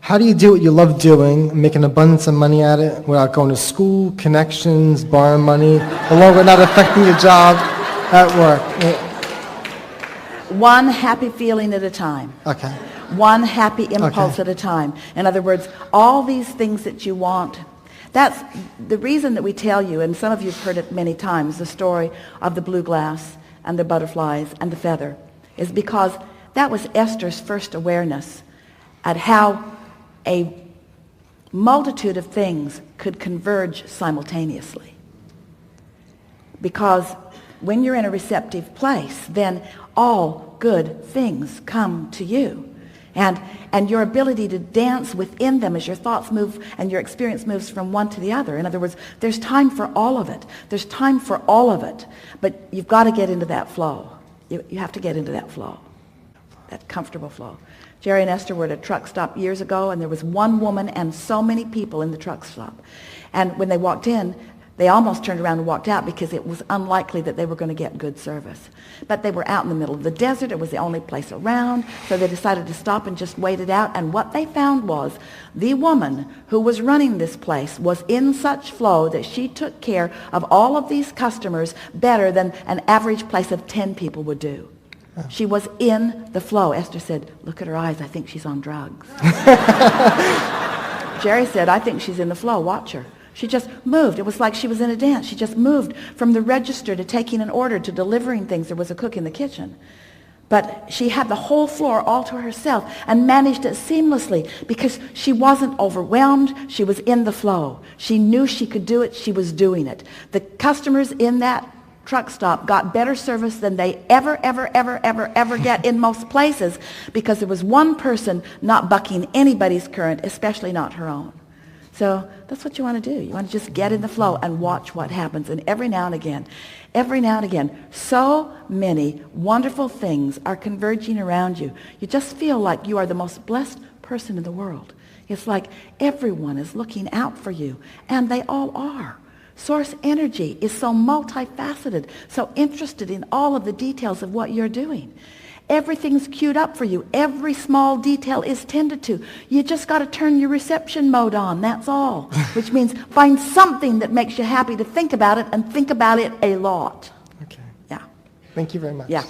How do you do what you love doing, make an abundance of money at it without going to school, connections, borrowing money, along with not affecting your job at work? One happy feeling at a time. Okay. One happy impulse at a time. In other words, all these things that you want, that's the reason that we tell you, and some of you have heard it many times, the story of the blue glass and the butterflies and the feather, is because that was Esther's first awareness at how a multitude of things could converge simultaneously. Because when you're in a receptive place, then all good things come to you. And your ability to dance within them as your thoughts move and your experience moves from one to the other. In other words, there's time for all of it. There's time for all of it. But you've got to get into that flow. You have to get into that flow, that comfortable flow. Jerry and Esther were at a truck stop years ago, and there was one woman and so many people in the truck stop. And when they walked in, they almost turned around and walked out because it was unlikely that they were going to get good service. But they were out in the middle of the desert. It was the only place around. So they decided to stop and just wait it out. And what they found was the woman who was running this place was in such flow that she took care of all of these customers better than an average place of 10 people would do. She was in the flow. Esther said, look at her eyes. I think she's on drugs. Jerry said, I think she's in the flow. Watch her. She just moved. It was like she was in a dance. She just moved from the register to taking an order to delivering things. There was a cook in the kitchen. But she had the whole floor all to herself and managed it seamlessly because she wasn't overwhelmed. She was in the flow. She knew she could do it. She was doing it. The customers in that truck stop got better service than they ever get in most places because there was one person not bucking anybody's current, especially not her own. So that's what you want to do. You want to just get in the flow and watch what happens. And every now and again, so many wonderful things are converging around you. You just feel like you are the most blessed person in the world. It's like everyone is looking out for you, and they all are. Source energy is so multifaceted, so interested in all of the details of what you're doing. Everything's queued up for you. Every small detail is tended to. You just got to turn your reception mode on, that's all. Which means find something that makes you happy to think about it, and think about it a lot. Okay. Yeah. Thank you very much. Yeah.